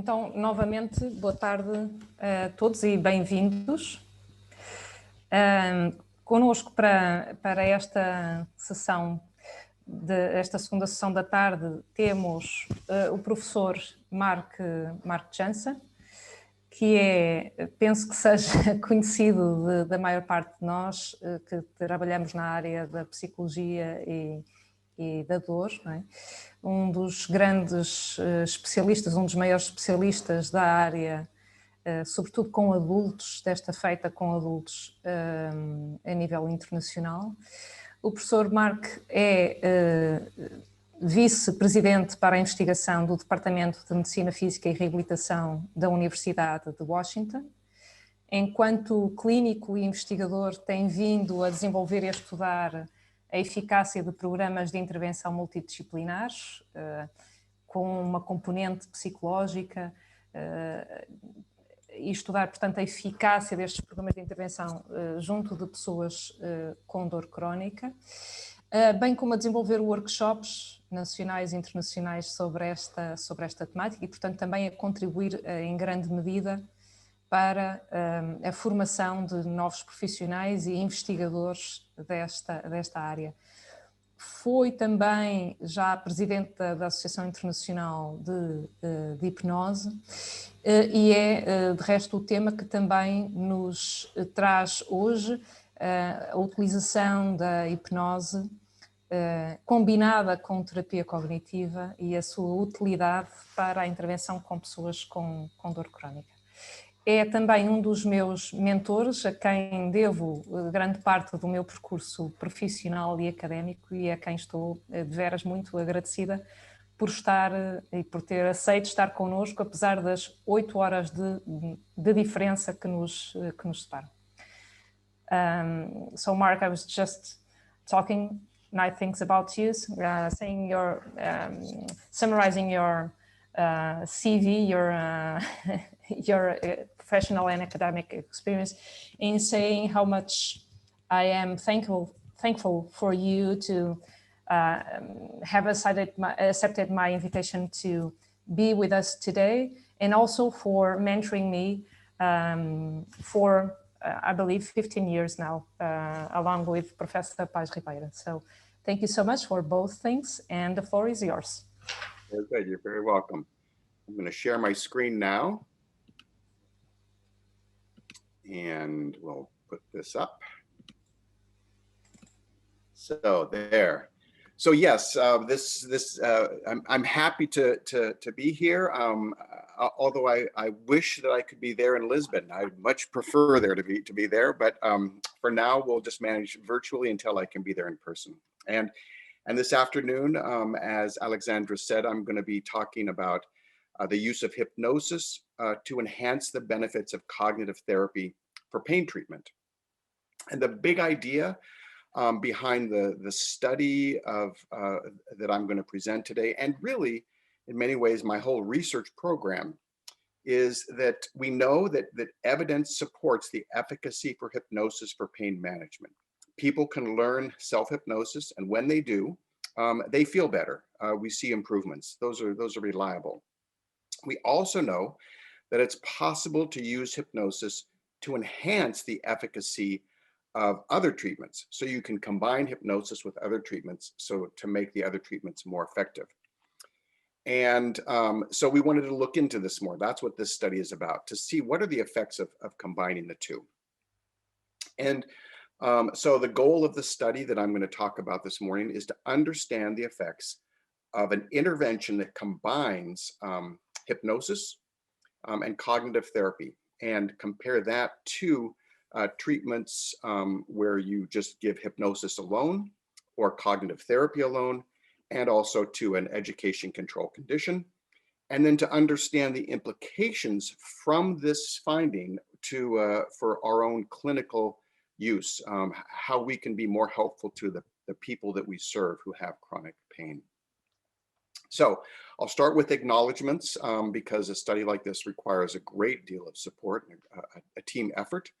Então, novamente, boa tarde a todos e bem-vindos. Conosco para esta sessão, esta segunda sessão da tarde, temos o professor Mark Jansen, que penso que seja conhecido da maior parte de nós, que trabalhamos na área da psicologia e da dor, não é? Um dos grandes especialistas, um dos maiores especialistas da área, sobretudo com adultos, desta feita com adultos a nível internacional. O professor Mark é vice-presidente para a investigação do Departamento de Medicina Física e Reabilitação da Universidade de Washington. Enquanto clínico e investigador, tem vindo a desenvolver e a estudar a eficácia de programas de intervenção multidisciplinares, com uma componente psicológica, e estudar, portanto, a eficácia destes programas de intervenção junto de pessoas com dor crónica, bem como a desenvolver workshops nacionais e internacionais sobre esta temática e, portanto, também a contribuir em grande medida para a formação de novos profissionais e investigadores desta área. Foi também já presidente da Associação Internacional de Hipnose e de resto, o tema que também nos traz hoje, a utilização da hipnose combinada com terapia cognitiva e a sua utilidade para a intervenção com pessoas com dor crónica. É também um dos meus mentores, a quem devo grande parte do meu percurso profissional e académico e a quem estou de veras muito agradecida por estar e por ter aceito estar connosco, apesar das 8 horas de diferença que nos separam. So Mark, I was just talking nice things about you, saying summarizing your CV, your professional and academic experience, in saying how much I am thankful for you to have accepted my invitation to be with us today, and also for mentoring me for I believe 15 years now, along with Professor Paz Ribeira. So thank you so much for both things, and the floor is yours. Very good. You're very welcome. I'm going to share my screen now. And we'll put this up. So there. So yes, I'm happy to be here. Although I wish that I could be there in Lisbon. I'd much prefer there to be there. But for now, we'll just manage virtually until I can be there in person. And this afternoon, as Alexandra said, I'm going to be talking about the use of hypnosis to enhance the benefits of cognitive therapy for pain treatment. And the big idea behind the study that I'm going to present today, and really, in many ways, my whole research program, is that we know that evidence supports the efficacy for hypnosis for pain management. People can learn self-hypnosis, and when they do, they feel better. We see improvements. Those are reliable. We also know that it's possible to use hypnosis to enhance the efficacy of other treatments. So you can combine hypnosis with other treatments to make the other treatments more effective. And so we wanted to look into this more. That's what this study is about, to see what are the effects of combining the two. And so the goal of the study that I'm going to talk about this morning is to understand the effects of an intervention that combines hypnosis and cognitive therapy, and compare that to treatments where you just give hypnosis alone or cognitive therapy alone, and also to an education control condition. And then to understand the implications from this finding for our own clinical use, how we can be more helpful to the people that we serve who have chronic pain. So I'll start with acknowledgements because a study like this requires a great deal of support, a team effort.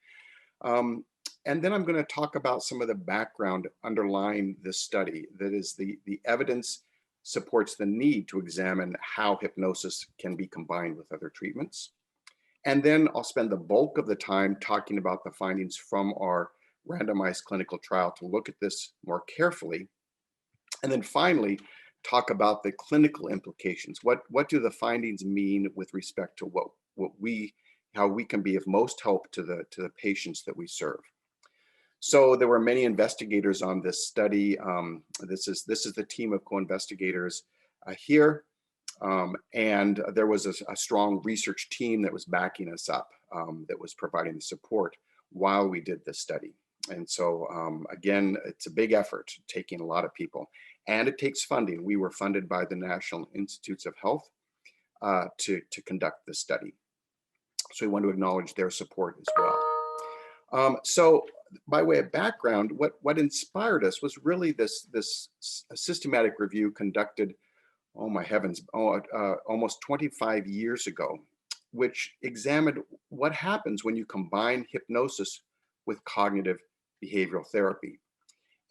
And then I'm going to talk about some of the background underlying this study, that is the evidence supports the need to examine how hypnosis can be combined with other treatments. And then I'll spend the bulk of the time talking about the findings from our randomized clinical trial to look at this more carefully. And then finally, talk about the clinical implications. What do the findings mean with respect to how we can be of most help to the patients that we serve? So there were many investigators on this study. This is the team of co-investigators here. And there was a strong research team that was backing us up, that was providing the support while we did this study. And so again, it's a big effort, taking a lot of people, and it takes funding. We were funded by the National Institutes of Health to conduct this study. So we want to acknowledge their support as well. So by way of background, what inspired us was really this systematic review conducted, oh my heavens, almost 25 years ago, which examined what happens when you combine hypnosis with cognitive behavioral therapy.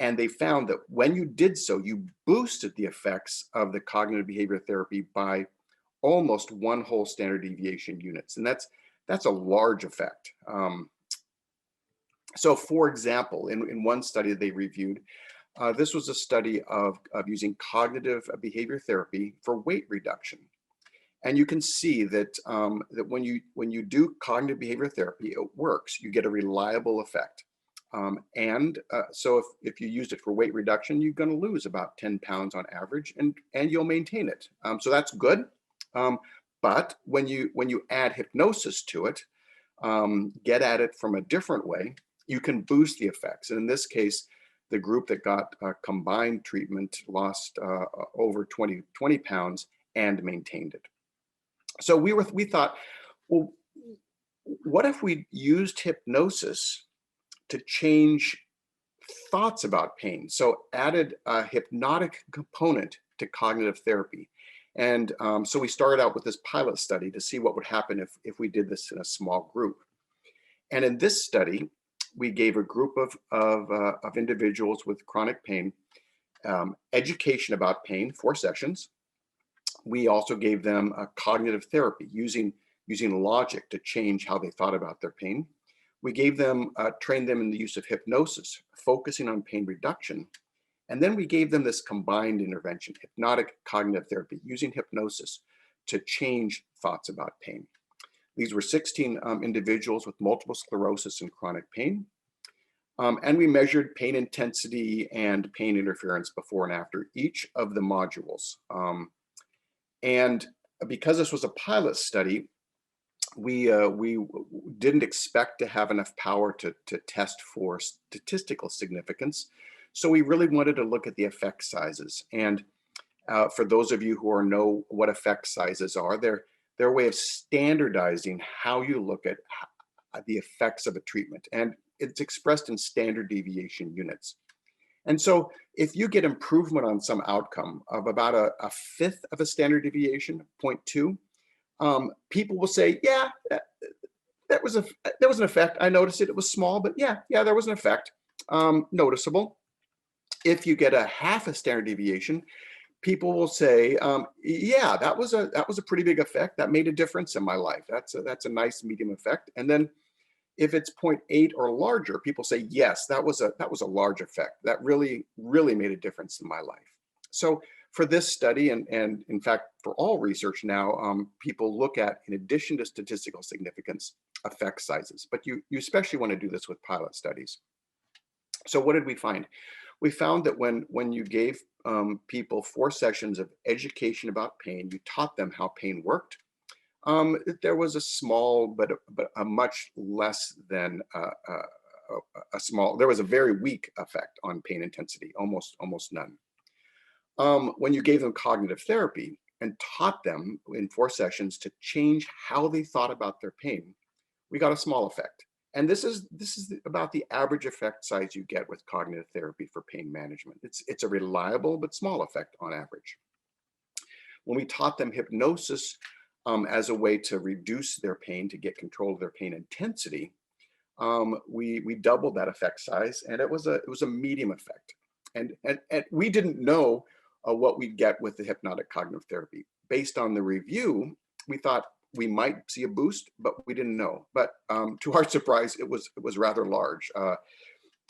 And they found that when you did so, you boosted the effects of the cognitive behavioral therapy by almost one whole standard deviation units. And that's a large effect. So for example, in one study they reviewed, this was a study of using cognitive behavior therapy for weight reduction. And you can see that, that when you do cognitive behavior therapy, it works. You get a reliable effect. So if you used it for weight reduction, you're going to lose about 10 pounds on average, and you'll maintain it. So that's good. But when you add hypnosis to it, get at it from a different way, you can boost the effects. And in this case, the group that got combined treatment lost over 20 pounds and maintained it. So we thought, well, what if we used hypnosis to change thoughts about pain? So added a hypnotic component to cognitive therapy. And so we started out with this pilot study to see what would happen if we did this in a small group. And in this study, we gave a group of individuals with chronic pain education about pain, 4 sessions. We also gave them a cognitive therapy using logic to change how they thought about their pain. We gave them, trained them in the use of hypnosis, focusing on pain reduction. And then we gave them this combined intervention, hypnotic cognitive therapy, using hypnosis to change thoughts about pain. These were 16 individuals with multiple sclerosis and chronic pain. And we measured pain intensity and pain interference before and after each of the modules. And because this was a pilot study, we didn't expect to have enough power to test for statistical significance. So we really wanted to look at the effect sizes. And for those of you who know what effect sizes are, they're a way of standardizing how you look at the effects of a treatment. And it's expressed in standard deviation units. And so if you get improvement on some outcome of about a fifth of a standard deviation, 0.2, people will say, yeah, that was an effect. I noticed it. It was small, but yeah, there was an effect, noticeable. If you get a half a standard deviation, people will say, yeah, that was a pretty big effect. That made a difference in my life. That's a nice medium effect. And then if it's 0.8 or larger, people say, yes, that was a large effect. That really made a difference in my life. So for this study, and in fact, for all research now, people look at, in addition to statistical significance, effect sizes. But you especially want to do this with pilot studies. So what did we find? We found that when you gave people 4 sessions of education about pain, you taught them how pain worked, there was a small, but a much less than there was a very weak effect on pain intensity, almost none. When you gave them cognitive therapy and taught them in 4 sessions to change how they thought about their pain, we got a small effect. And this is about the average effect size you get with cognitive therapy for pain management. It's a reliable but small effect on average. When we taught them hypnosis as a way to reduce their pain, to get control of their pain intensity, we doubled that effect size, and it was a medium effect. And we didn't know what we'd get with the hypnotic cognitive therapy. Based on the review, we thought we might see a boost, but we didn't know. But to our surprise, it was rather large.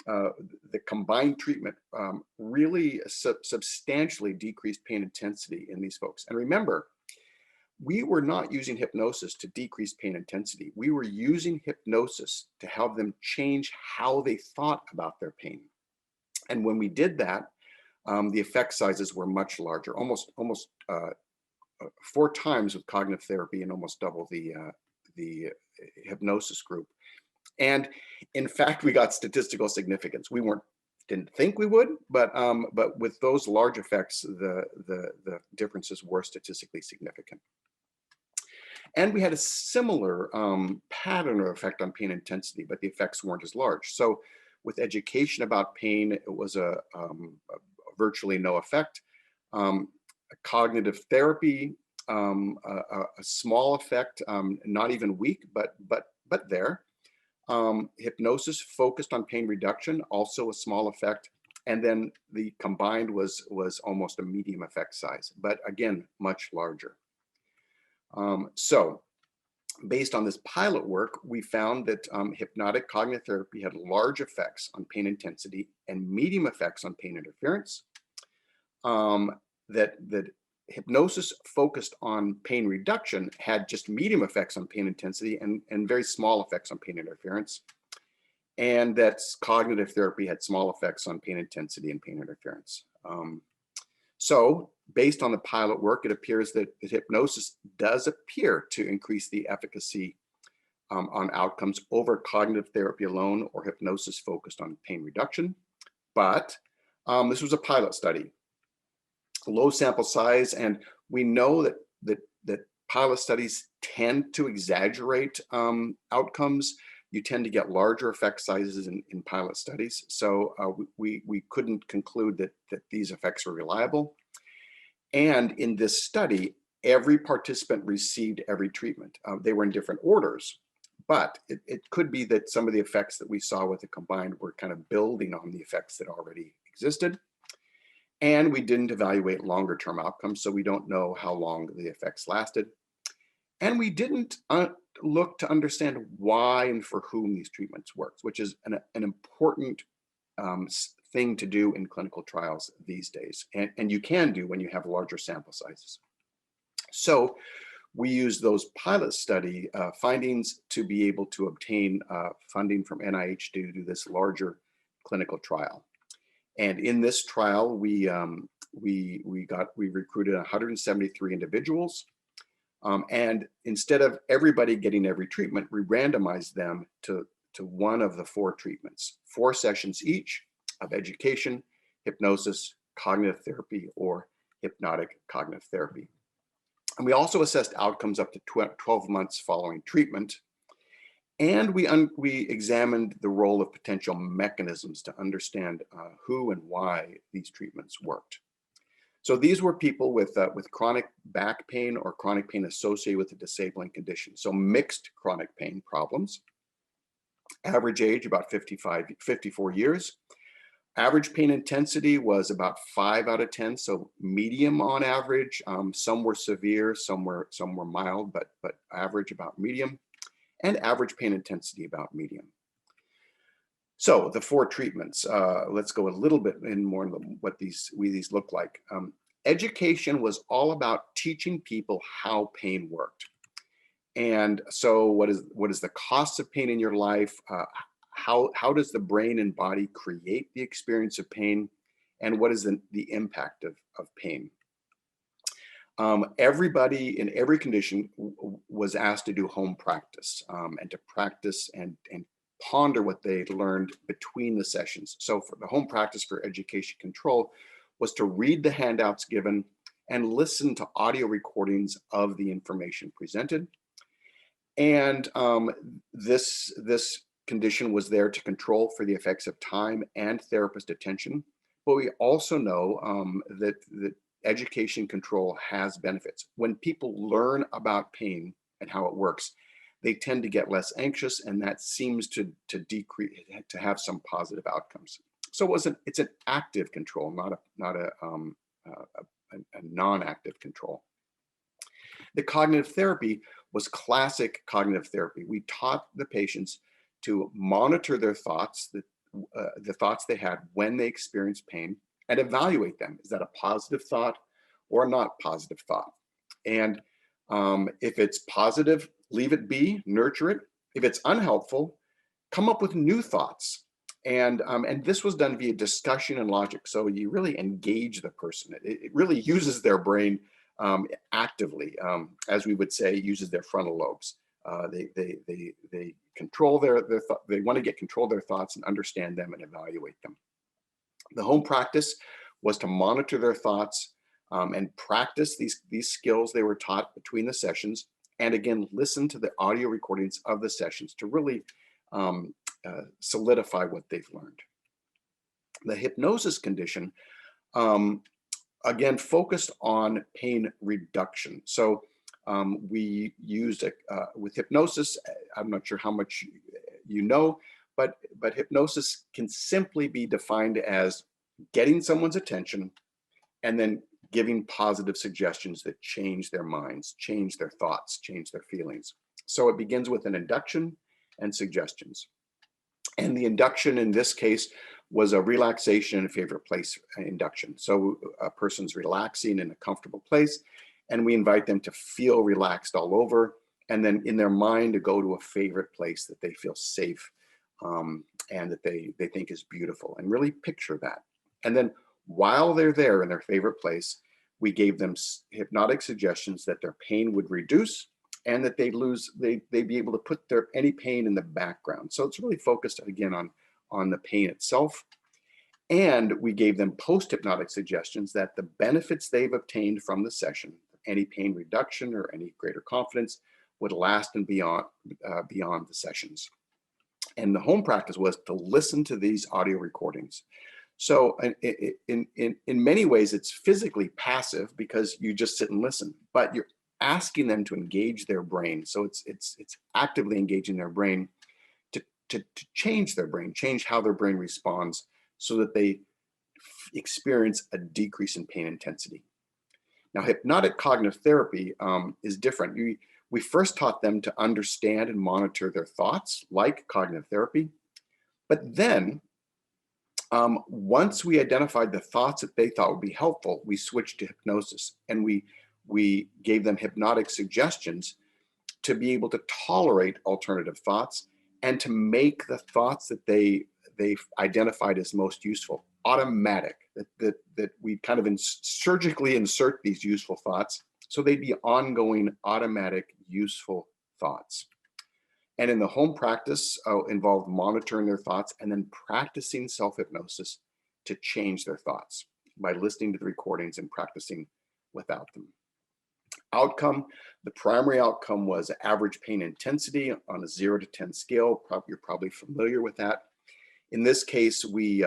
The combined treatment really substantially decreased pain intensity in these folks. And remember, we were not using hypnosis to decrease pain intensity. We were using hypnosis to help them change how they thought about their pain. And when we did that, the effect sizes were much larger, almost 4 times with cognitive therapy and almost double the hypnosis group. And in fact, we got statistical significance. We didn't think we would, but with those large effects, the differences were statistically significant. And we had a similar pattern of effect on pain intensity, but the effects weren't as large. So with education about pain, it was a virtually no effect. Cognitive therapy, a small effect, not even weak, but there. Hypnosis focused on pain reduction, also a small effect. And then the combined was almost a medium effect size, but again, much larger. So based on this pilot work, we found that hypnotic cognitive therapy had large effects on pain intensity and medium effects on pain interference. That hypnosis focused on pain reduction had just medium effects on pain intensity and very small effects on pain interference. And that cognitive therapy had small effects on pain intensity and pain interference. So based on the pilot work, it appears that hypnosis does appear to increase the efficacy on outcomes over cognitive therapy alone or hypnosis focused on pain reduction. But this was a pilot study, low sample size, and we know that pilot studies tend to exaggerate outcomes. You tend to get larger effect sizes in pilot studies. So we couldn't conclude that these effects were reliable. And in this study, every participant received every treatment. They were in different orders, but it could be that some of the effects that we saw with the combined were kind of building on the effects that already existed. And we didn't evaluate longer term outcomes, so we don't know how long the effects lasted. And we didn't look to understand why and for whom these treatments worked, which is an important thing to do in clinical trials these days. And you can do when you have larger sample sizes. So we use those pilot study findings to be able to obtain funding from NIH to do this larger clinical trial. And in this trial, we recruited 173 individuals. And instead of everybody getting every treatment, we randomized them to one of the 4 treatments, 4 sessions each of education, hypnosis, cognitive therapy, or hypnotic cognitive therapy. And we also assessed outcomes up to 12 months following treatment. And we examined the role of potential mechanisms to understand who and why these treatments worked. So these were people with chronic back pain or chronic pain associated with a disabling condition. So mixed chronic pain problems. Average age about 54 years. Average pain intensity was about 5 out of 10, so medium on average. Some were severe, some were mild, but average about medium. And average pain intensity about medium. So the 4 treatments, let's go a little bit in more on what these look like. Education was all about teaching people how pain worked. And so what is the cost of pain in your life? How does the brain and body create the experience of pain? And what is the impact of pain? Everybody in every condition was asked to do home practice and to practice and ponder what they learned between the sessions. So for the home practice for education control was to read the handouts given and listen to audio recordings of the information presented. And this condition was there to control for the effects of time and therapist attention. But we also know that education control has benefits. When people learn about pain and how it works, they tend to get less anxious, and that seems to decrease, to have some positive outcomes. So it's an active control, not a a non-active control. The cognitive therapy was classic cognitive therapy. We taught the patients to monitor their thoughts, the thoughts they had when they experienced pain, and evaluate them. Is that a positive thought or a not positive thought? And if it's positive, leave it be, nurture it. If it's unhelpful, come up with new thoughts. And this was done via discussion and logic. So you really engage the person. It really uses their brain actively, as we would say, uses their frontal lobes. They control they want to get control of their thoughts and understand them and evaluate them. The home practice was to monitor their thoughts and practice these skills they were taught between the sessions, and again, listen to the audio recordings of the sessions to really solidify what they've learned. The hypnosis condition, again, focused on pain reduction. So we used with hypnosis, I'm not sure how much you know, but hypnosis can simply be defined as getting someone's attention and then giving positive suggestions that change their minds, change their thoughts, change their feelings. So it begins with an induction and suggestions. And the induction in this case was a relaxation in a favorite place induction. So a person's relaxing in a comfortable place, and we invite them to feel relaxed all over, and then in their mind to go to a favorite place that they feel safe and that they think is beautiful, and really picture that. And then while they're there in their favorite place, we gave them hypnotic suggestions that their pain would reduce and that they'd be able to put any pain in the background. So it's really focused again on the pain itself. And we gave them post-hypnotic suggestions that the benefits they've obtained from the session, any pain reduction or any greater confidence, would last and beyond the sessions. And the home practice was to listen to these audio recordings. So in many ways, it's physically passive because you just sit and listen, but you're asking them to engage their brain. So it's actively engaging their brain to change their brain, change how their brain responds so that they experience a decrease in pain intensity. Now, hypnotic cognitive therapy is different. We first taught them to understand and monitor their thoughts, like cognitive therapy. But then, once we identified the thoughts that they thought would be helpful, we switched to hypnosis, and we gave them hypnotic suggestions to be able to tolerate alternative thoughts and to make the thoughts that they've identified as most useful automatic, that we kind of surgically insert these useful thoughts so they'd be ongoing, automatic, useful thoughts. And in the home practice involved monitoring their thoughts and then practicing self-hypnosis to change their thoughts by listening to the recordings and practicing without them. Outcome, the primary outcome was average pain intensity on a 0 to 10 scale. You're probably familiar with that. In this case, we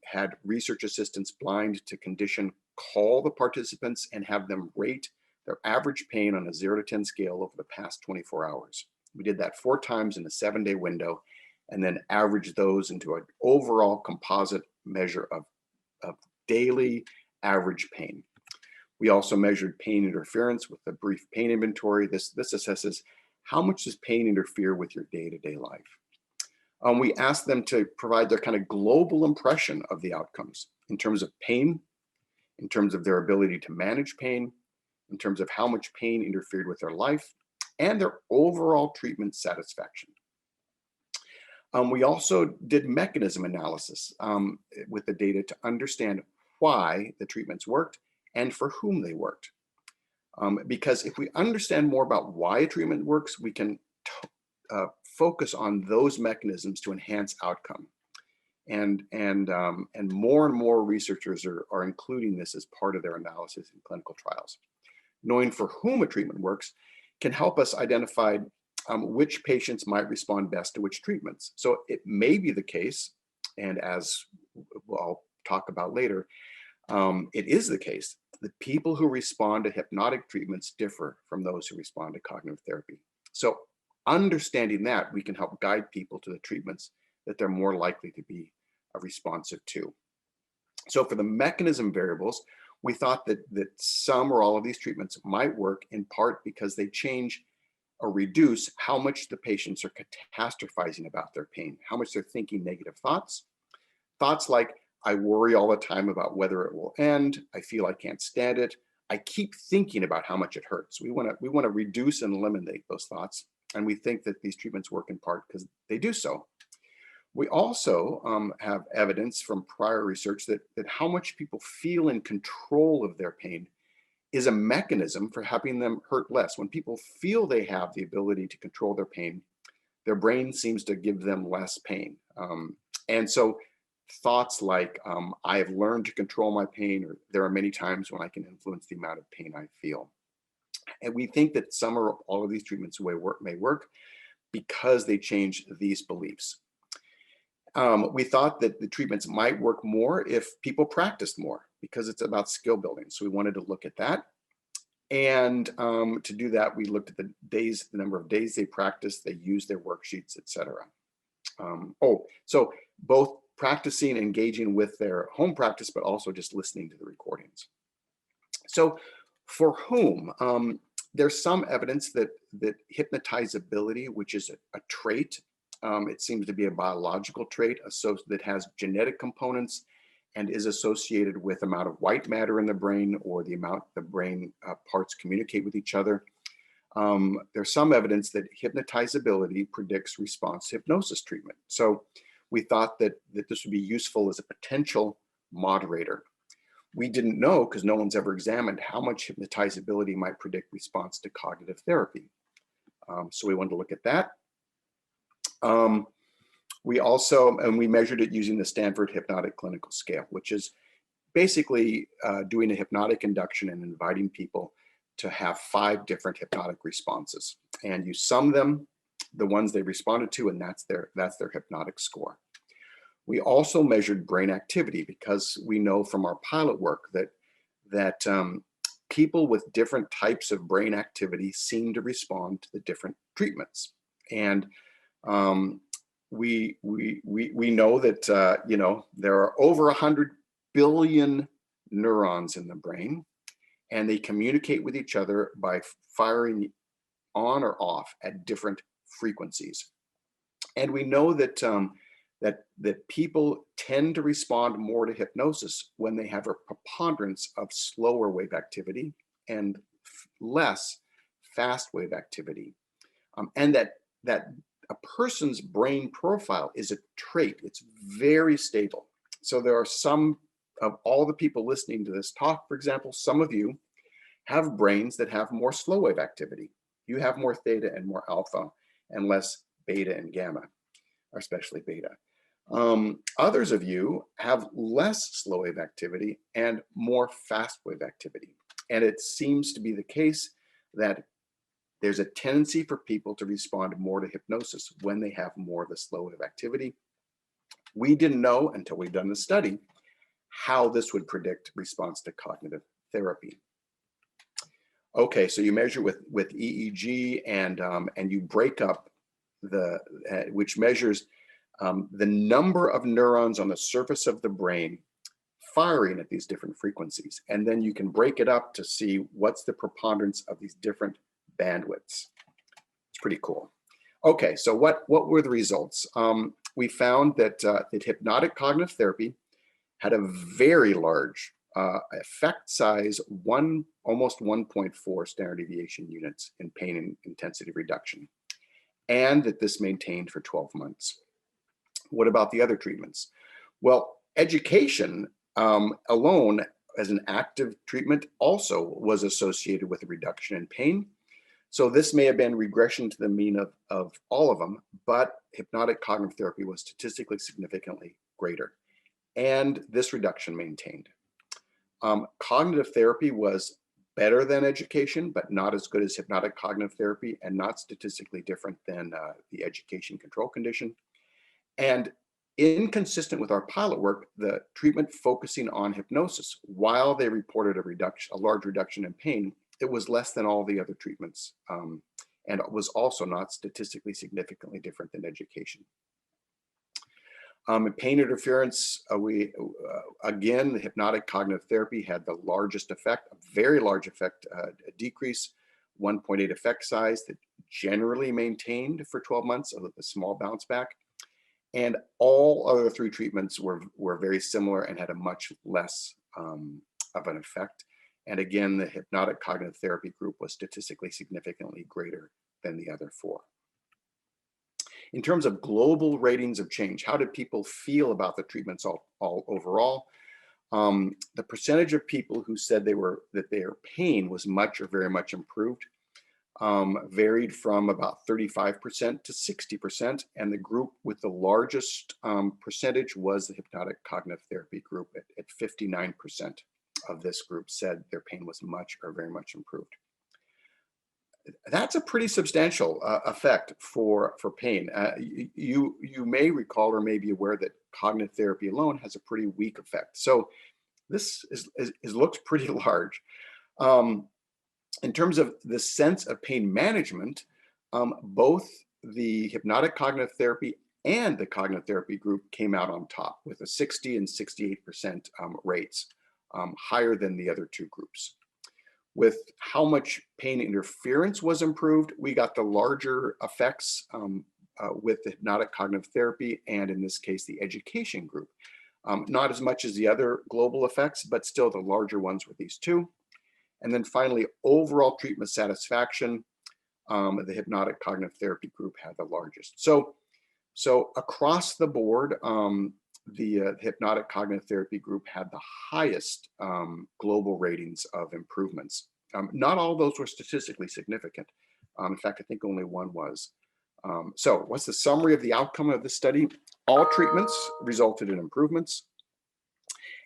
had research assistants blind to condition call the participants and have them rate their average pain on a 0 to 10 scale over the past 24 hours. We did that 4 times in a 7-day window and then averaged those into an overall composite measure of daily average pain. We also measured pain interference with a brief pain inventory. This assesses how much does pain interfere with your day-to-day life. We asked them to provide their kind of global impression of the outcomes in terms of pain, in terms of their ability to manage pain, in terms of how much pain interfered with their life, and their overall treatment satisfaction. We also did mechanism analysis with the data to understand why the treatments worked and for whom they worked. Because if we understand more about why a treatment works, we can focus on those mechanisms to enhance outcome. And more and more researchers are including this as part of their analysis in clinical trials. Knowing for whom a treatment works can help us identify which patients might respond best to which treatments. So it may be the case, and as I'll talk about later, it is the case that people who respond to hypnotic treatments differ from those who respond to cognitive therapy. So understanding that, we can help guide people to the treatments that they're more likely to be responsive to. So for the mechanism variables, we thought that some or all of these treatments might work in part because they change or reduce how much the patients are catastrophizing about their pain, how much they're thinking negative thoughts. Thoughts like, I worry all the time about whether it will end, I feel I can't stand it, I keep thinking about how much it hurts. We want to reduce and eliminate those thoughts. And we think that these treatments work in part because they do so. We also have evidence from prior research that how much people feel in control of their pain is a mechanism for helping them hurt less. When people feel they have the ability to control their pain, their brain seems to give them less pain. And so thoughts like, I have learned to control my pain, or there are many times when I can influence the amount of pain I feel. And we think that some or all of these treatments may work because they change these beliefs. We thought that the treatments might work more if people practiced more, because it's about skill building. So we wanted to look at that. And to do that, we looked at the number of days they practiced, they used their worksheets, etc. So both practicing, engaging with their home practice, but also just listening to the recordings. So for whom, there's some evidence that hypnotizability, which is a trait, it seems to be a biological trait that has genetic components and is associated with amount of white matter in the brain, or the amount the brain parts communicate with each other. There's some evidence that hypnotizability predicts response to hypnosis treatment. So we thought that this would be useful as a potential moderator. We didn't know, because no one's ever examined, how much hypnotizability might predict response to cognitive therapy. So we wanted to look at that. We also, and we measured it using the Stanford Hypnotic Clinical Scale, which is basically doing a hypnotic induction and inviting people to have 5 different hypnotic responses. And you sum them, the ones they responded to, and that's their hypnotic score. We also measured brain activity, because we know from our pilot work that people with different types of brain activity seem to respond to the different treatments. And we know that there are over 100 billion neurons in the brain, and they communicate with each other by firing on or off at different frequencies. And we know that that people tend to respond more to hypnosis when they have a preponderance of slower wave activity and less fast wave activity, and that a person's brain profile is a trait. It's very stable. So there are some of all the people listening to this talk, for example, some of you have brains that have more slow wave activity. You have more theta and more alpha and less beta and gamma, or especially beta. Others of you have less slow wave activity and more fast wave activity. And it seems to be the case that there's a tendency for people to respond more to hypnosis when they have more of the slow wave activity. We didn't know until we've done the study how this would predict response to cognitive therapy. Okay, so you measure with EEG, and you break up which measures the number of neurons on the surface of the brain firing at these different frequencies. And then you can break it up to see what's the preponderance of these different bandwidths. It's pretty cool. Okay, so what were the results? We found that hypnotic cognitive therapy had a very large effect size, almost 1.4 standard deviation units in pain and intensity reduction, and that this maintained for 12 months. What about the other treatments? Well, education alone as an active treatment also was associated with a reduction in pain. So this may have been regression to the mean of all of them, but hypnotic cognitive therapy was statistically significantly greater, and this reduction maintained. Cognitive therapy was better than education, but not as good as hypnotic cognitive therapy, and not statistically different than the education control condition. And inconsistent with our pilot work, the treatment focusing on hypnosis, while they reported a large reduction in pain, it was less than all the other treatments, and it was also not statistically significantly different than education. In pain interference, again, the hypnotic cognitive therapy had the largest effect, a very large effect, a decrease, 1.8 effect size that generally maintained for 12 months, a small bounce back. And all other 3 treatments were very similar and had a much less of an effect. And again, the hypnotic cognitive therapy group was statistically significantly greater than the other 4. In terms of global ratings of change, how did people feel about the treatments all overall? The percentage of people who said that their pain was much or very much improved varied from about 35% to 60%, and the group with the largest percentage was the hypnotic cognitive therapy group at 59% of this group said their pain was much or very much improved. That's a pretty substantial effect for pain. You may recall or may be aware that cognitive therapy alone has a pretty weak effect. So this looks pretty large. In terms of the sense of pain management, both the hypnotic cognitive therapy and the cognitive therapy group came out on top with a 60 and 68% rates, higher than the other 2 groups. With how much pain interference was improved, we got the larger effects with the hypnotic cognitive therapy and, in this case, the education group. Not as much as the other global effects, but still the larger ones with these 2. And then finally, overall treatment satisfaction, the hypnotic cognitive therapy group had the largest. So across the board, the hypnotic cognitive therapy group had the highest global ratings of improvements. Not all of those were statistically significant. In fact, I think only 1 was. So what's the summary of the outcome of this study? All treatments resulted in improvements.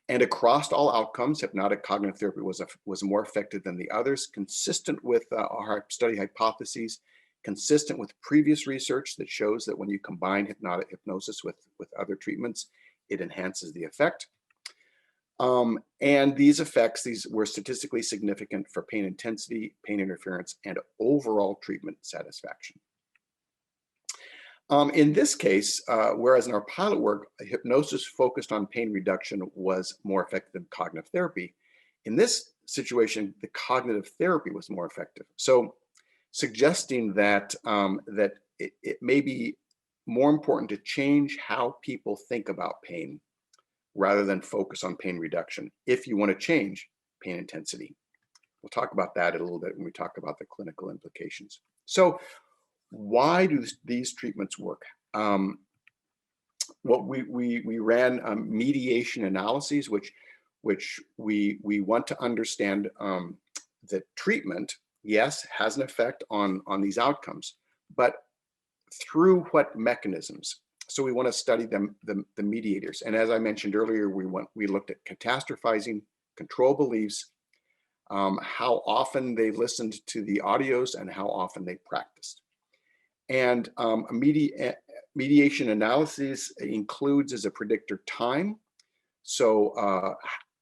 And across all outcomes, hypnotic cognitive therapy was more effective than the others, consistent with our study hypotheses, consistent with previous research that shows that when you combine hypnosis with other treatments, it enhances the effect. And these effects, were statistically significant for pain intensity, pain interference, and overall treatment satisfaction. In this case, whereas in our pilot work, hypnosis focused on pain reduction was more effective than cognitive therapy, in this situation, the cognitive therapy was more effective. So suggesting that, it may be more important to change how people think about pain rather than focus on pain reduction if you want to change pain intensity. We'll talk about that a little bit when we talk about the clinical implications. So why do these treatments work? Well, we ran mediation analyses, which we want to understand that treatment, yes, has an effect on these outcomes, but through what mechanisms? So we want to study the mediators. And as I mentioned earlier, we looked at catastrophizing, control beliefs, how often they listened to the audios, and how often they practiced. And mediation analysis includes as a predictor time. So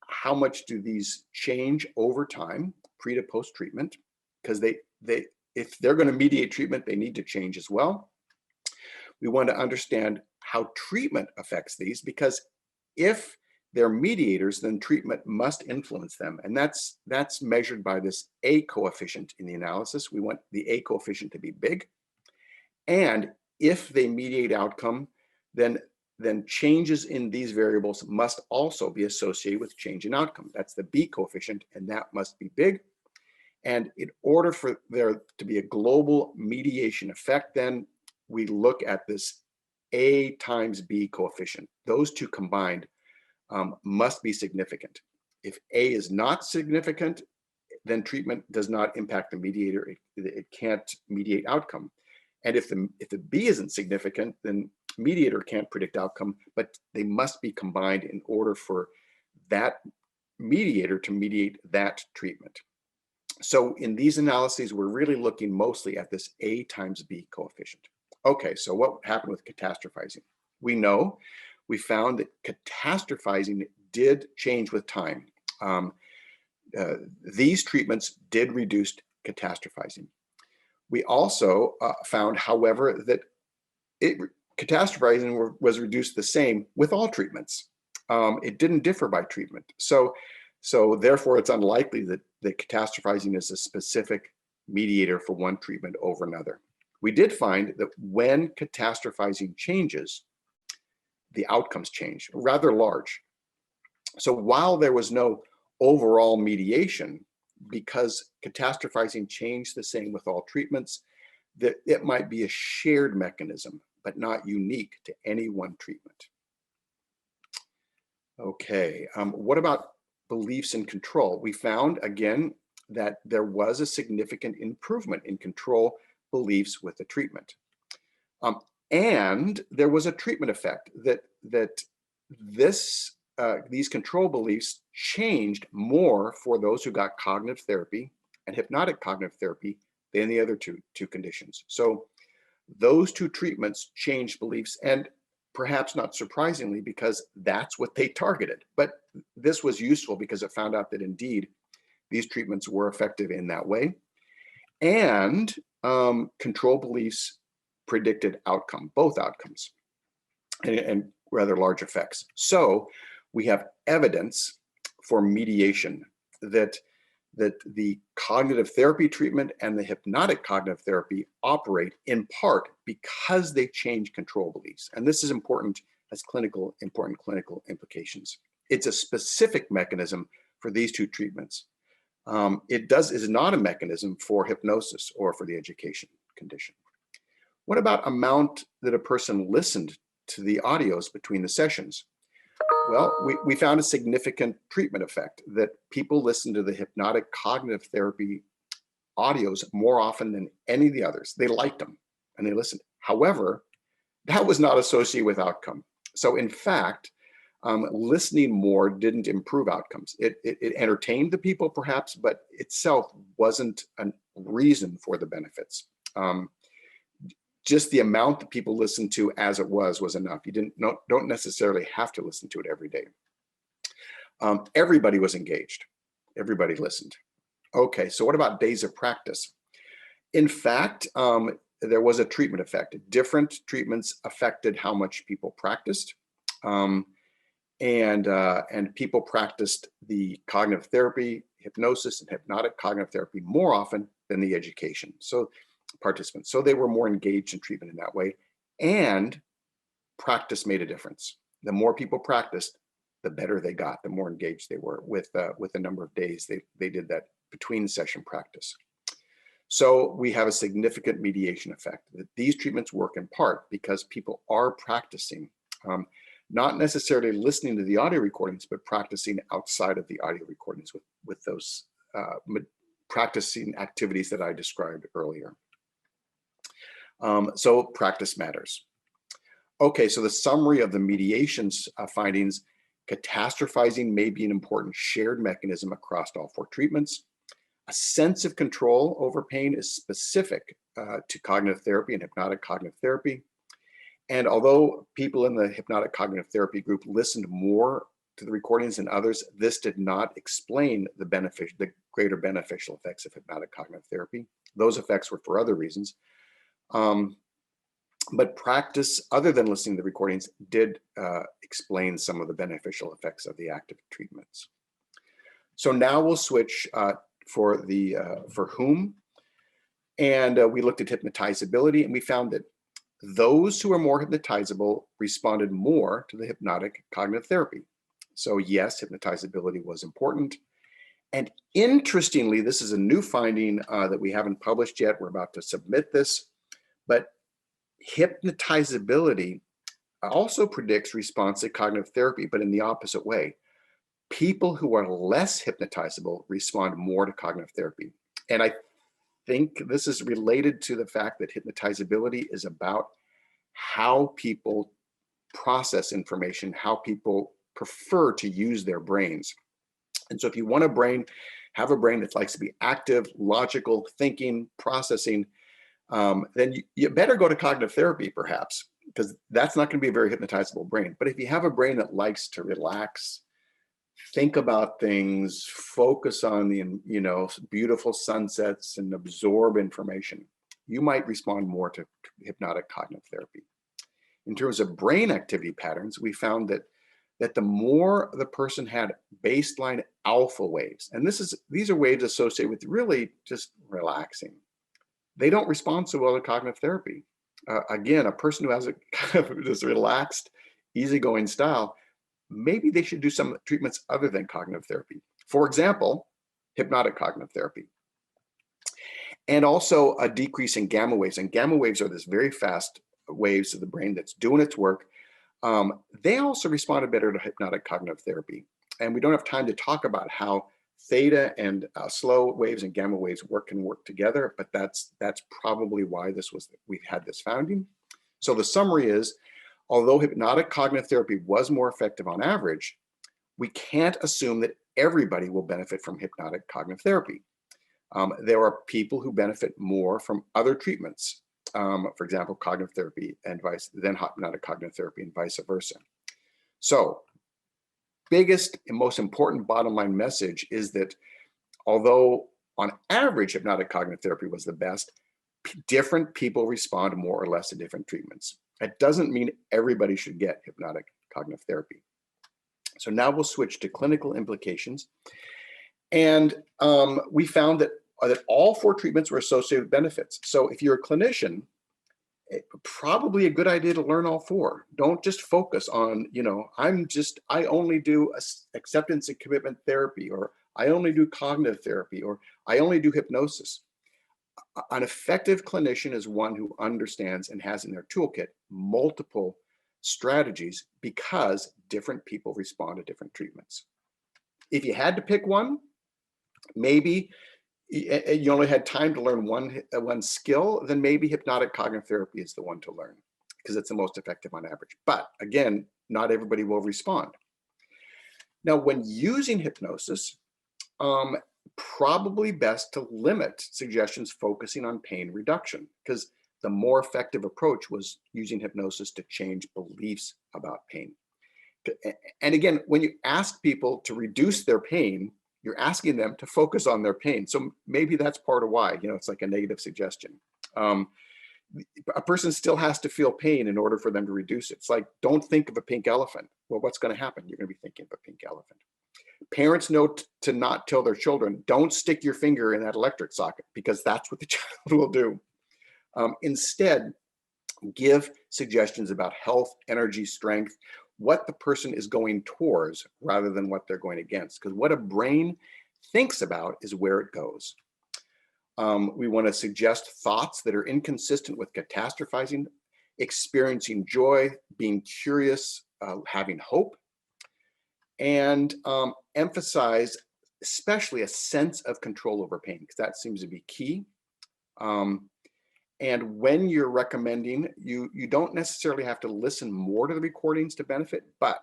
how much do these change over time, pre to post treatment? Because if they're going to mediate treatment, they need to change as well. We want to understand how treatment affects these, because if they're mediators, then treatment must influence them. And that's measured by this A coefficient in the analysis. We want the A coefficient to be big. And if they mediate outcome, then changes in these variables must also be associated with change in outcome. That's the B coefficient, and that must be big. And in order for there to be a global mediation effect, then we look at this A times B coefficient. Those 2 combined must be significant. If A is not significant, then treatment does not impact the mediator. It can't mediate outcome. And if the B isn't significant, then mediator can't predict outcome, but they must be combined in order for that mediator to mediate that treatment. So in these analyses, we're really looking mostly at this A times B coefficient. Okay, so what happened with catastrophizing? We found that catastrophizing did change with time. These treatments did reduce catastrophizing. We also found, however, that catastrophizing was reduced the same with all treatments. It didn't differ by treatment. So therefore, it's unlikely that catastrophizing is a specific mediator for one treatment over another. We did find that when catastrophizing changes, the outcomes change, rather large. So while there was no overall mediation, because catastrophizing changed the same with all treatments, that it might be a shared mechanism, but not unique to any one treatment. Okay, what about beliefs in control? We found, again, that there was a significant improvement in control beliefs with the treatment. And there was a treatment effect that these control beliefs changed more for those who got cognitive therapy and hypnotic cognitive therapy than the other two conditions. So those two treatments changed beliefs, and perhaps not surprisingly, because that's what they targeted. But this was useful because it found out that indeed these treatments were effective in that way. And control beliefs predicted outcome, both outcomes, and rather large effects. So we have evidence for mediation that the cognitive therapy treatment and the hypnotic cognitive therapy operate in part because they change control beliefs. And this is important as important clinical implications. It's a specific mechanism for these two treatments. It is not a mechanism for hypnosis or for the education condition. What about amount that a person listened to the audios between the sessions? Well, we found a significant treatment effect that people listened to the hypnotic cognitive therapy audios more often than any of the others. They liked them and they listened. However, that was not associated with outcome. So in fact, listening more didn't improve outcomes. It entertained the people perhaps, but itself wasn't a reason for the benefits. Just the amount that people listened to as it was enough. You don't necessarily have to listen to it every day. Everybody was engaged. Everybody listened. Okay, so what about days of practice? In fact, there was a treatment effect. Different treatments affected how much people practiced. And people practiced the cognitive therapy, hypnosis, and hypnotic cognitive therapy more often than the education. So participants. So they were more engaged in treatment in that way, and practice made a difference. The more people practiced, the better they got, the more engaged they were with the number of days they did that between session practice. So we have a significant mediation effect that these treatments work in part because people are practicing, not necessarily listening to the audio recordings, but practicing outside of the audio recordings with those practicing activities that I described earlier. So practice matters. Okay, so the summary of the mediation's findings: catastrophizing may be an important shared mechanism across all four treatments. A sense of control over pain is specific to cognitive therapy and hypnotic cognitive therapy. And although people in the hypnotic cognitive therapy group listened more to the recordings than others, this did not explain the greater beneficial effects of hypnotic cognitive therapy. Those effects were for other reasons. But practice other than listening to the recordings did explain some of the beneficial effects of the active treatments. So now we'll switch for whom. And we looked at hypnotizability, and we found that those who are more hypnotizable responded more to the hypnotic cognitive therapy. So yes, hypnotizability was important. And interestingly, this is a new finding that we haven't published yet. We're about to submit this, but hypnotizability also predicts response to cognitive therapy, but in the opposite way. People who are less hypnotizable respond more to cognitive therapy. And I think this is related to the fact that hypnotizability is about how people process information, how people prefer to use their brains. And so if you want have a brain that likes to be active, logical, thinking, processing, then you better go to cognitive therapy perhaps, because that's not going to be a very hypnotizable brain. But if you have a brain that likes to relax, think about things, focus on the beautiful sunsets and absorb information, you might respond more to hypnotic cognitive therapy. in terms of brain activity patterns, we found that the more the person had baseline alpha waves, and these are waves associated with really just relaxing, they don't respond so well to cognitive therapy. Again, a person who has a kind of this relaxed, easygoing style, maybe they should do some treatments other than cognitive therapy. For example, hypnotic cognitive therapy. And also a decrease in gamma waves. And gamma waves are this very fast waves of the brain that's doing its work. They also responded better to hypnotic cognitive therapy. And we don't have time to talk about how theta and slow waves and gamma waves can work together, but that's probably why we had this finding. So the summary is, although hypnotic cognitive therapy was more effective on average, we can't assume that everybody will benefit from hypnotic cognitive therapy. There are people who benefit more from other treatments, for example, cognitive therapy and than hypnotic cognitive therapy and vice versa. So, biggest and most important bottom line message is that although on average hypnotic cognitive therapy was the best, different people respond more or less to different treatments. That doesn't mean everybody should get hypnotic cognitive therapy. So now we'll switch to clinical implications. And we found that all 4 treatments were associated with benefits. So if you're a clinician, probably a good idea to learn all 4. Don't just focus on, I only do acceptance and commitment therapy, or I only do cognitive therapy, or I only do hypnosis. An effective clinician is one who understands and has in their toolkit multiple strategies because different people respond to different treatments. If you had to pick one, maybe you only had time to learn one skill, then maybe hypnotic cognitive therapy is the one to learn because it's the most effective on average. But again, not everybody will respond. Now, when using hypnosis, probably best to limit suggestions focusing on pain reduction, because the more effective approach was using hypnosis to change beliefs about pain. And again, when you ask people to reduce their pain, you're asking them to focus on their pain. So maybe that's part of why, it's like a negative suggestion. A person still has to feel pain in order for them to reduce it. It's like, don't think of a pink elephant. Well, what's going to happen? You're going to be thinking of a pink elephant. Parents know to not tell their children, don't stick your finger in that electric socket, because that's what the child will do. Instead, give suggestions about health, energy, strength, what the person is going towards rather than what they're going against. Because what a brain thinks about is where it goes. We want to suggest thoughts that are inconsistent with catastrophizing, experiencing joy, being curious, having hope, and emphasize especially a sense of control over pain, because that seems to be key. And when you're recommending, you don't necessarily have to listen more to the recordings to benefit, but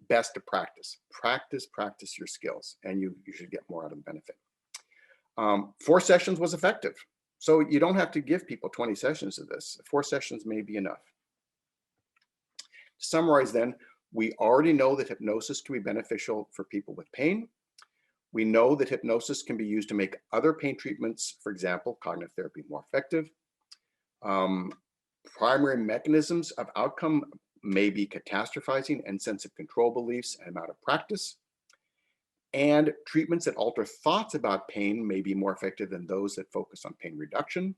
best to practice. Practice your skills, and you should get more out of the benefit. 4 sessions was effective. So you don't have to give people 20 sessions of this. 4 sessions may be enough. To summarize then, we already know that hypnosis can be beneficial for people with pain. We know that hypnosis can be used to make other pain treatments, for example, cognitive therapy, more effective. Primary mechanisms of outcome may be catastrophizing and sense of control beliefs and amount of practice. And treatments that alter thoughts about pain may be more effective than those that focus on pain reduction.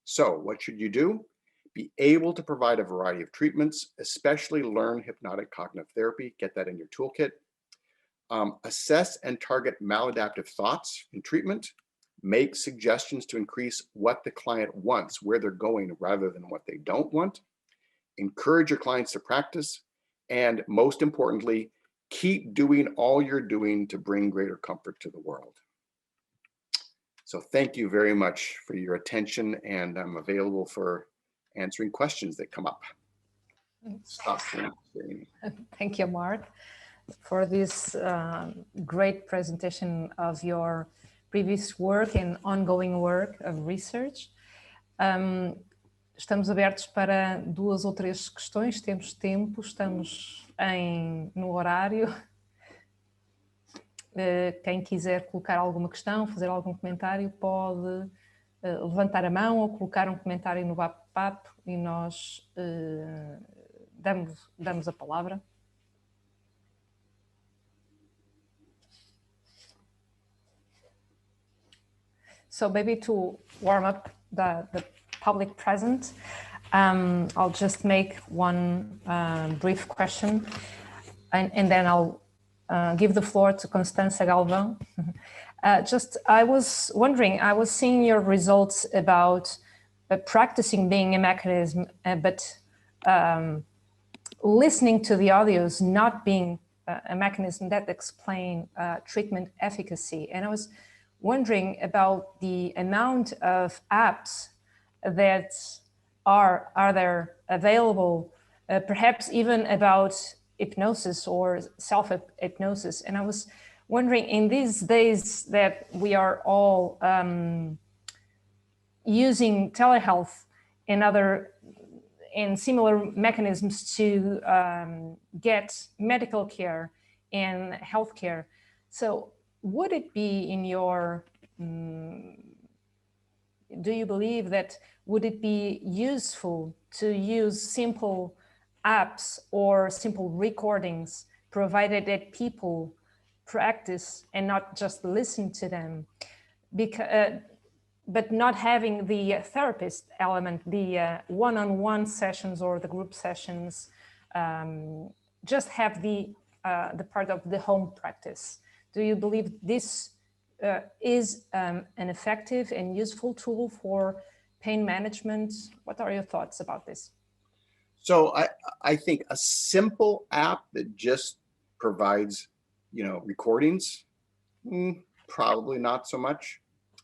So what should you do? Be able to provide a variety of treatments, especially learn hypnotic cognitive therapy, get that in your toolkit. Assess and target maladaptive thoughts in treatment. Make suggestions to increase what the client wants, where they're going, rather than what they don't want. Encourage your clients to practice. And most importantly, keep doing all you're doing to bring greater comfort to the world. So thank you very much for your attention, and I'm available for answering questions that come up. Stop sharing. Thank you, Mark, for this great presentation of your previous work and ongoing work of research. Estamos abertos para 2 ou 3 questões, temos tempo, estamos no horário. Quem quiser colocar alguma questão, fazer algum comentário, pode levantar a mão ou colocar um comentário no bate-papo e nós damos a palavra. So maybe to warm up the public present, I'll just make one brief question, and then I'll give the floor to Constança Galvão. I was wondering, I was seeing your results about practicing being a mechanism, but listening to the audios not being a mechanism that explain treatment efficacy. And I was wondering about the amount of apps that are there available, perhaps even about hypnosis or self-hypnosis. And I was wondering, in these days that we are all using telehealth and similar mechanisms to get medical care and healthcare. So would it be in your, do you believe that would it be useful to use simple apps or simple recordings, provided that people practice and not just listen to them, but not having the therapist element, the one-on-one sessions or the group sessions, just have the part of the home practice? Do you believe this is an effective and useful tool for pain management? What are your thoughts about this? So I think a simple app that just provides, recordings, probably not so much.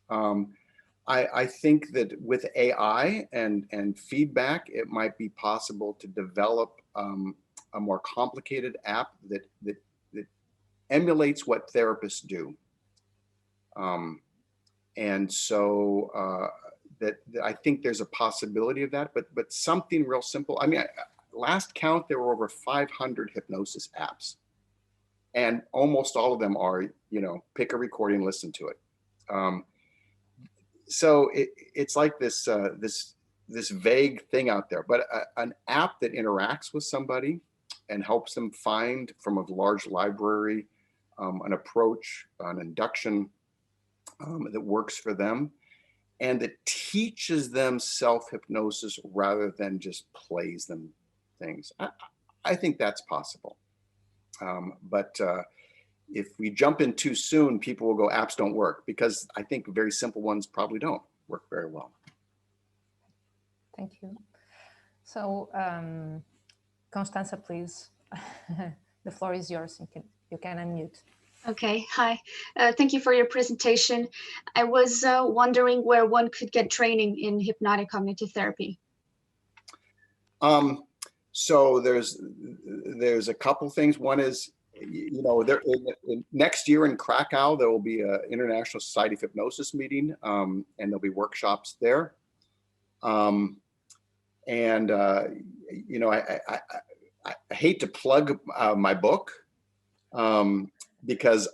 I think that with AI and feedback, it might be possible to develop a more complicated app that emulates what therapists do. And so that I think there's a possibility of that, but something real simple. I mean, last count, there were over 500 hypnosis apps, and almost all of them are, pick a recording, listen to it. So it's like this vague thing out there, but an app that interacts with somebody and helps them find from a large library an approach, an induction that works for them, and that teaches them self-hypnosis rather than just plays them things. I think that's possible. But if we jump in too soon, people will go, apps don't work, because I think very simple ones probably don't work very well. Thank you. So, Constança, please, the floor is yours. You can unmute. Okay, hi. Thank you for your presentation. I was wondering where one could get training in hypnotic cognitive therapy. So there's a couple things. One is, next year in Krakow, there will be an International Society of Hypnosis meeting, and there'll be workshops there. I hate to plug my book, because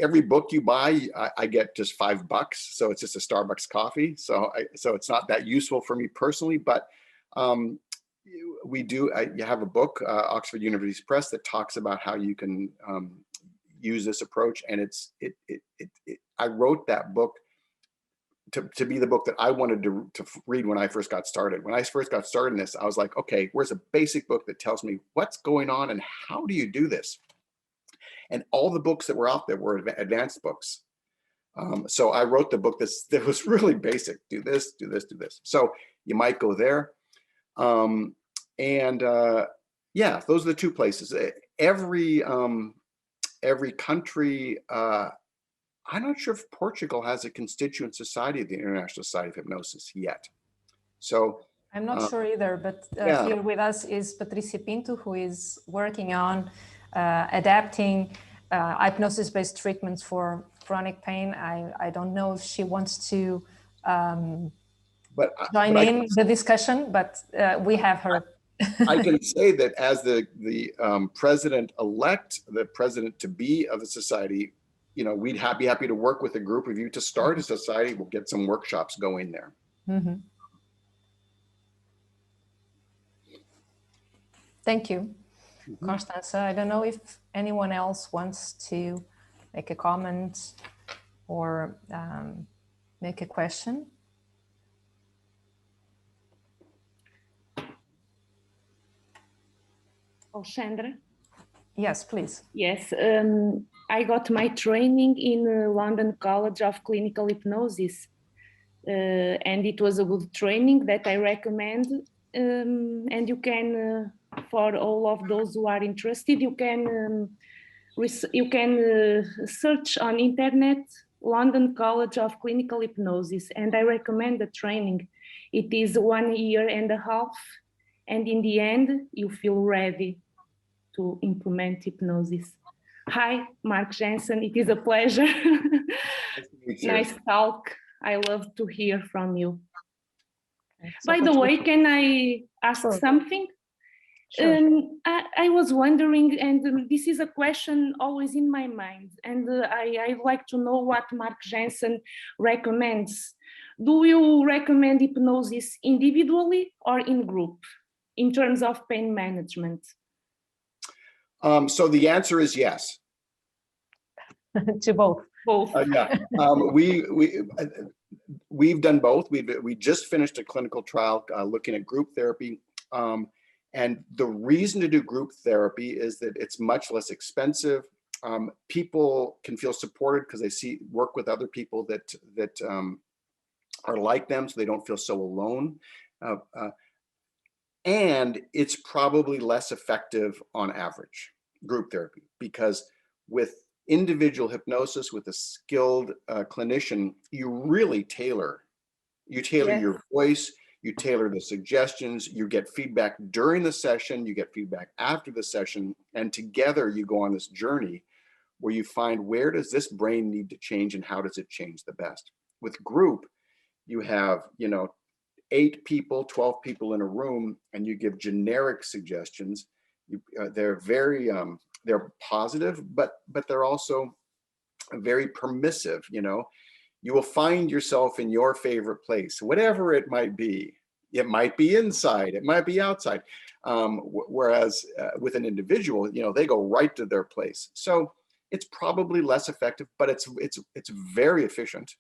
every book you buy, I get just $5, so it's just a Starbucks coffee. So it's not that useful for me personally, but you have a book, Oxford University Press, that talks about how you can use this approach, and I wrote that book to be the book that I wanted to read when I first got started. When I first got started in this, I was like, okay, where's a basic book that tells me what's going on and how do you do this? And all the books that were out there were advanced books. So I wrote the book that was really basic. Do this, do this, do this. So you might go there. Yeah, those are the two places. Every country, I'm not sure if Portugal has a constituent society of the International Society of Hypnosis yet. So I'm not sure either, but yeah. Here with us is Patricia Pinto, who is working on adapting hypnosis-based treatments for chronic pain. I don't know if she wants to join in the discussion, but we have her. I can say that as the president-elect, the president-to-be of the society, we'd be happy to work with a group of you to start a society. We'll get some workshops going there. Mm-hmm. Thank you, Constanza. I don't know if anyone else wants to make a comment or make a question. Alexandra? Yes, please. Yes, I got my training in London College of Clinical Hypnosis, and it was a good training that I recommend. And you can, for all of those who are interested, you can search on internet London College of Clinical Hypnosis, and I recommend the training. It is 1.5 years, and in the end, you feel ready to implement hypnosis. Hi, Mark Jensen, it is a pleasure. Nice to meet you. Nice talk. I love to hear from you. So By the way, can I ask something? Sure. I was wondering, and this is a question always in my mind, and I'd like to know what Mark Jensen recommends. Do you recommend hypnosis individually or in group in terms of pain management? So the answer is yes. To both. Both. Yeah, we've done both. We just finished a clinical trial looking at group therapy. And the reason to do group therapy is that it's much less expensive. People can feel supported because they work with other people that are like them, so they don't feel so alone. And it's probably less effective on average, group therapy, because with individual hypnosis, with a skilled clinician, you really tailor your voice, you tailor the suggestions, you get feedback during the session, you get feedback after the session, and together you go on this journey where you find, where does this brain need to change and how does it change the best? With group, you have, 8 people, 12 people in a room, and you give generic suggestions. They're very, they're positive, but they're also very permissive. You will find yourself in your favorite place, whatever it might be. It might be inside, it might be outside. Whereas with an individual, they go right to their place. So it's probably less effective, but it's very efficient.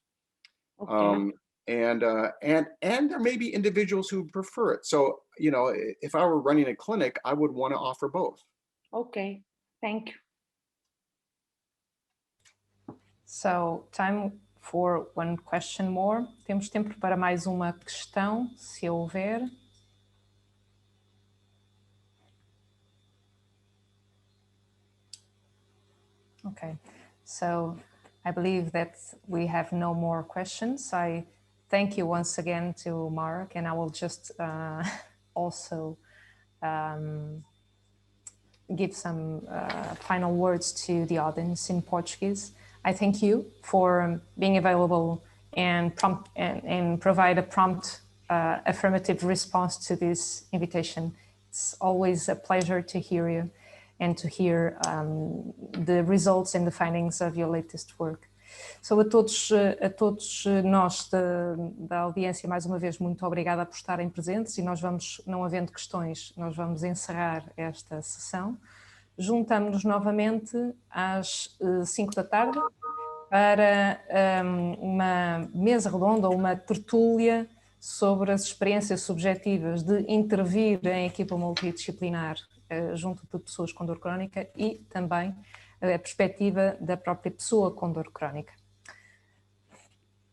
Okay. And there may be individuals who prefer it. So, if I were running a clinic, I would want to offer both. Okay, thank you. So, time for one question more. Temos tempo para mais uma questão, se houver. Okay, so I believe that we have no more questions. I thank you once again to Mark, and I will just also give some final words to the audience in Portuguese. I thank you for being available and provide a prompt affirmative response to this invitation. It's always a pleasure to hear you and to hear the results and the findings of your latest work. So a todos nós da audiência, mais uma vez, muito obrigada por estarem presentes, e nós vamos, não havendo questões, nós vamos encerrar esta sessão. Juntamos-nos novamente às 5 da tarde para uma mesa redonda ou uma tertúlia sobre as experiências subjetivas de intervir em equipa multidisciplinar junto de pessoas com dor crónica e também a perspectiva da própria pessoa com dor crónica.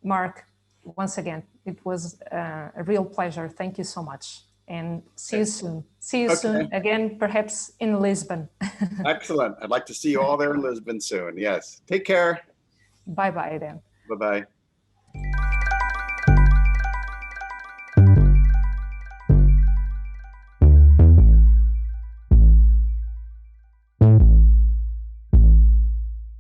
Mark, once again, it was a real pleasure. Thank you so much. And see you soon. See you soon again, perhaps in Lisbon. Excellent. I'd like to see you all there in Lisbon soon. Yes. Take care. Bye-bye then. Bye-bye.